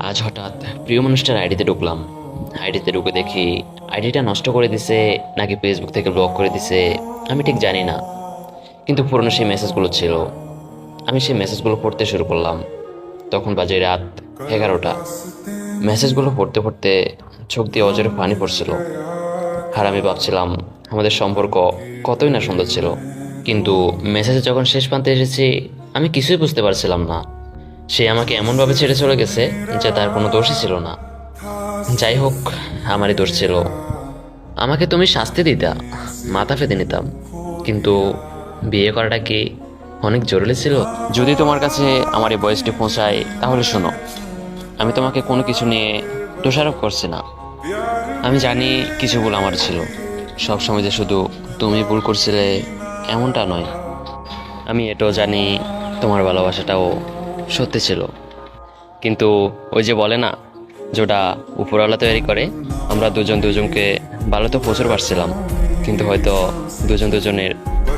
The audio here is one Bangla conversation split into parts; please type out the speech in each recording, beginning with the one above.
আজ হঠাৎ প্রিয় মানুষটার আইডিতে ঢুকলাম। আইডিতে ঢুকে দেখি আইডিটা নষ্ট করে দিছে নাকি ফেসবুক থেকে ব্লক করে দিছে আমি ঠিক জানি না, কিন্তু পুরনো সেই মেসেজগুলো ছিল। আমি সেই মেসেজগুলো পড়তে শুরু করলাম। তখন বাজে রাত 11টা। মেসেজগুলো পড়তে পড়তে চোখ দিয়ে অজরে পানি পড়ছিল। আর আমি ভাবছিলাম আমাদের সম্পর্ক কতই না সুন্দর ছিল, কিন্তু মেসেজে যখন শেষ প্রান্তে এসেছি আমি কিছুই বুঝতে পারছিলাম না। সে আমাকে এমনভাবে ছেড়ে চলে গেছে যে তার কোনো দোষই ছিল না। যাই হোক, আমারই দোষ ছিল। আমাকে তুমি শাস্তি দিতা, মাথা পেতে নিতাম, কিন্তু বিয়ে করাটা কি অনেক জরুরি ছিল? যদি তোমার কাছে আমার এই বয়সটি পৌঁছায় তাহলে শোনো, আমি তোমাকে কোনো কিছু নিয়ে দোষারোপ করছি না। আমি জানি কিছু ভুল আমার ছিল, সবসময় যে শুধু তুমি ভুল করছিলে এমনটা নয়। আমি এটাও জানি তোমার ভালোবাসাটাও সত্যি ছিল, কিন্তু ওই যে বলে না, যেটা উপরওয়ালা তৈরি করে। আমরা দুজন দুজনকে ভালো তো প্রচুর পারছিলাম, কিন্তু হয়তো দুজন দুজনের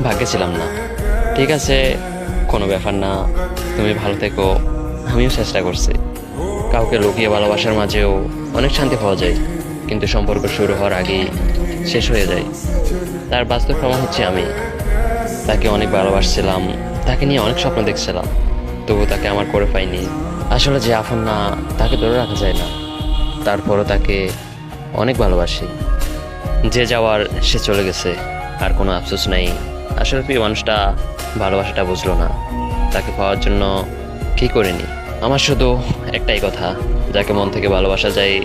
ভাগ্যে ছিলাম না। ঠিক আছে, কোনো ব্যাপার না, তুমি ভালো থেকো, আমিও চেষ্টা করছি। কাউকে লুকিয়ে ভালোবাসার মাঝেও অনেক শান্তি পাওয়া যায়, কিন্তু সম্পর্ক শুরু হওয়ার আগেই শেষ হয়ে যায়। তার বাস্তব প্রমাণ হচ্ছে আমি। তাকে অনেক ভালোবাসছিলাম, তাকে নিয়ে অনেক স্বপ্ন দেখছিলাম, তবু তাকে আমার করে পাইনি। আসলে যে আপন না তাকে ধরে রাখা যায় না। তারপরও তাকে অনেক ভালোবাসি। যে যাওয়ার সে চলে গেছে, আর কোনো আফসোস নাই। আসলে প্রিয় মানুষটা ভালোবাসাটা বুঝলো না, তাকে পাওয়ার জন্য কি করিনি। আমার শুধু একটাই কথা, যাকে মন থেকে ভালোবাসা যায়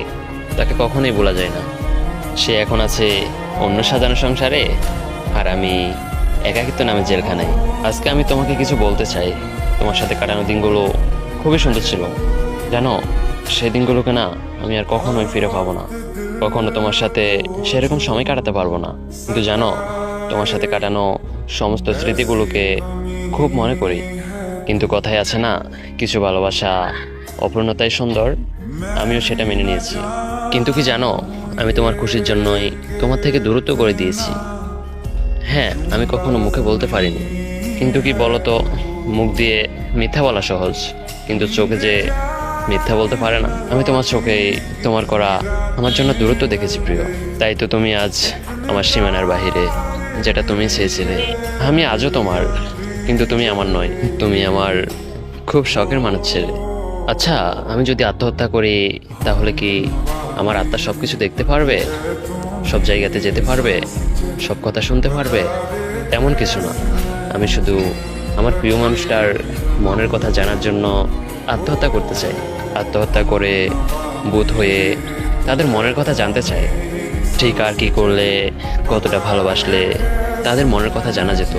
তাকে কখনোই ভোলা যায় না। সে এখন আছে অন্য সাজানো সংসারে, আর আমি একাকিত্ব নামে জেলখানায়। আজকে আমি তোমাকে কিছু বলতে চাই। তোমার সাথে কাটানো দিনগুলো খুবই সুন্দর ছিল, জানো। সেই দিনগুলোকে না আমি আর কখনোই ফিরে পাবো না। কখনো তোমার সাথে সেরকম সময় কাটাতে পারবো না, কিন্তু জানো, তোমার সাথে কাটানো সমস্ত স্মৃতিগুলোকে খুব মনে করি। কিন্তু কথায় আছে না, কিছু ভালোবাসা অপূর্ণতাই সুন্দর। আমিও সেটা মেনে নিয়েছি, কিন্তু কি জানো, আমি তোমার খুশির জন্যই তোমার থেকে দূরত্ব করে দিয়েছি। হ্যাঁ, আমি কখনো মুখে বলতে পারিনি, কিন্তু কি বলতো, মুখ দিয়ে মিথ্যা বলা সহজ, কিন্তু চোখে যে মিথ্যা বলতে পারে না। আমি তোমার চোখেই তোমার করা আমার জন্য দূরত্ব দেখেছি প্রিয়। তাই তো তুমি আজ আমার সীমানার বাহিরে, যেটা তুমি চেয়েছিলে। আমি আজও তোমার, কিন্তু তুমি আমার নয়। তুমি আমার খুব শখের মানুষ ছেলে। আচ্ছা, আমি যদি আত্মহত্যা করি তাহলে কি আমার আত্মা সব কিছু দেখতে পারবে, সব জায়গাতে যেতে পারবে, সব কথা শুনতে পারবে? তেমন কিছু না। আমি শুধু আমার প্রিয় মানুষটার মনের কথা জানার জন্য আত্মহত্যা করতে চাই। আত্মহত্যা করে ভূত হয়ে তাদের মনের কথা জানতে চাই। ঠিক আর কি করলে, কতটা ভালোবাসলে তাদের মনের কথা জানা যেত।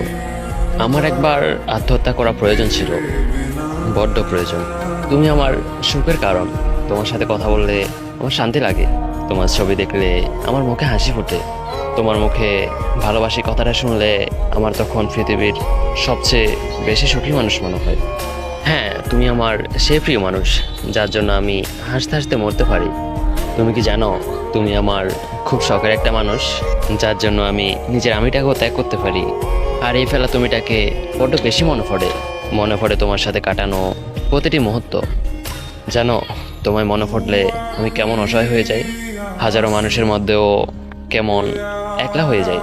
আমার একবার আত্মহত্যা করা প্রয়োজন ছিল, বড্ড প্রয়োজন। তুমি আমার সুখের কারণ। তোমার সাথে কথা বললে আমার শান্তি লাগে। তোমার ছবি দেখলে আমার মুখে হাসি ফোটে। তোমার মুখে ভালোবাসি কথাটা শুনলে আমার তখন পৃথিবীর সবচেয়ে বেশি সুখী মানুষ মনে হয়। হ্যাঁ, তুমি আমার সে প্রিয় মানুষ, যার জন্য আমি হাসতে হাসতে মরতে পারি। তুমি কি জানো, তুমি আমার খুব শখের একটা মানুষ, যার জন্য আমি নিজের আমিটাকেও ত্যাগ করতে পারি। আর এই ফেলা তুমিটাকে বড্ড বেশি মনে পড়ে তোমার সাথে কাটানো প্রতিটি মুহূর্ত। জানো, তোমায় মনে পড়লে আমি কেমন অসহায় হয়ে যাই, হাজারো মানুষের মধ্যেও কেমন একলা হয়ে যাই।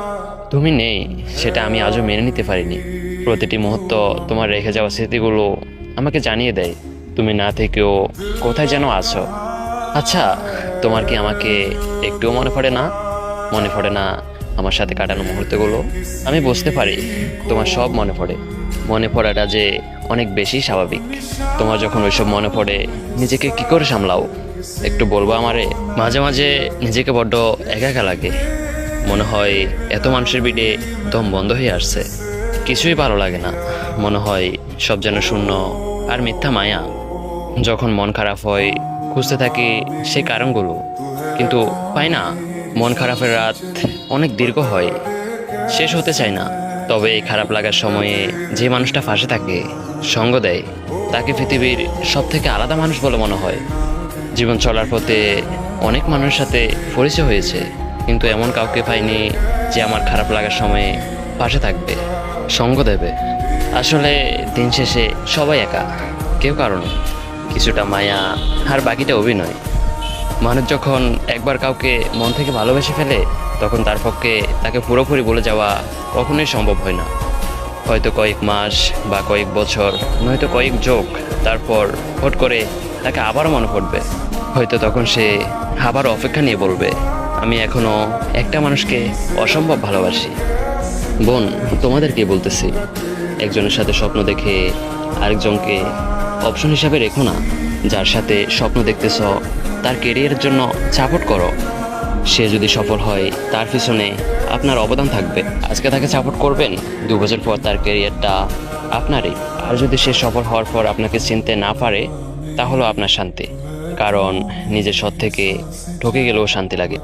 তুমি নেই, সেটা আমি আজও মেনে নিতে পারিনি। প্রতিটি মুহূর্ত তোমার রেখে যাওয়া স্মৃতিগুলো আমাকে জানিয়ে দেয় তুমি না থেকেও কোথায় যেন আছো। আচ্ছা, তোমার কি আমাকে একটুও মনে পড়ে না? মনে পড়ে না আমার সাথে কাটানো মুহূর্তগুলো? আমি বুঝতে পারি তোমার সব মনে পড়ে। মনে পড়াটা যে অনেক বেশি স্বাভাবিক। তোমার যখন ওইসব মনে পড়ে নিজেকে কি করে সামলাও একটু বলবো আমারে? মাঝে মাঝে নিজেকে বড্ড একা একা লাগে। মনে হয় এত মানুষের ভিড়ে দম বন্ধ হয়ে আসছে, কিছুই ভালো লাগে না। মনে হয় সব যেন শূন্য আর মিথ্যা মায়া। যখন মন খারাপ হয় খুঁজতে থাকি সেই কারণগুলো, কিন্তু পাই না। মন খারাপের রাত অনেক দীর্ঘ হয়, শেষ হতে চায় না। তবে এই খারাপ লাগার সময়ে যে মানুষটা পাশে থাকে, সঙ্গ দেয়, তাকে পৃথিবীর সব থেকে আলাদা মানুষ বলে মনে হয়। জীবন চলার পথে অনেক মানুষের সাথে পরিচয় হয়েছে, কিন্তু এমন কাউকে পাইনি যে আমার খারাপ লাগার সময়ে পাশে থাকবে, সঙ্গ দেবে। আসলে দিন শেষে সবাই একা, কেউ কারণ, কিছুটা মায়া, আর বাকিটা অভিনয়। মানুষ যখন একবার কাউকে মন থেকে ভালোবেসে ফেলে, তখন তার পক্ষে তাকে পুরোপুরি বলে যাওয়া কখনোই সম্ভব হয় না। হয়তো কয়েক মাস বা কয়েক বছর, নয়তো কয়েক যোগ, তারপর হট করে তাকে আবারও মনে পড়বে। হয়তো তখন সে আবার অপেক্ষা নিয়ে বলবে, আমি এখনো একটা মানুষকে অসম্ভব ভালোবাসি। বোন, তোমাদেরকে বলতেছি, একজনের সাথে স্বপ্ন দেখে আরেকজনকে অপশন হিসাবে রেখো না। যার সাথে স্বপ্ন দেখতেছ তার কেরিয়ারের জন্য সাপোর্ট করো। সে যদি সফল হয়, তার পিছনে আপনার অবদান থাকবে। আজকে তাকে সাপোর্ট করবেন, 2 বছর পর তার কেরিয়ারটা আপনারই। আর যদি সে সফল হওয়ার পর আপনাকে চিনতে না পারে, তাহলেও আপনার শান্তি। কারণ নিজের সৎ থেকে ঠকে গেলেও শান্তি লাগে।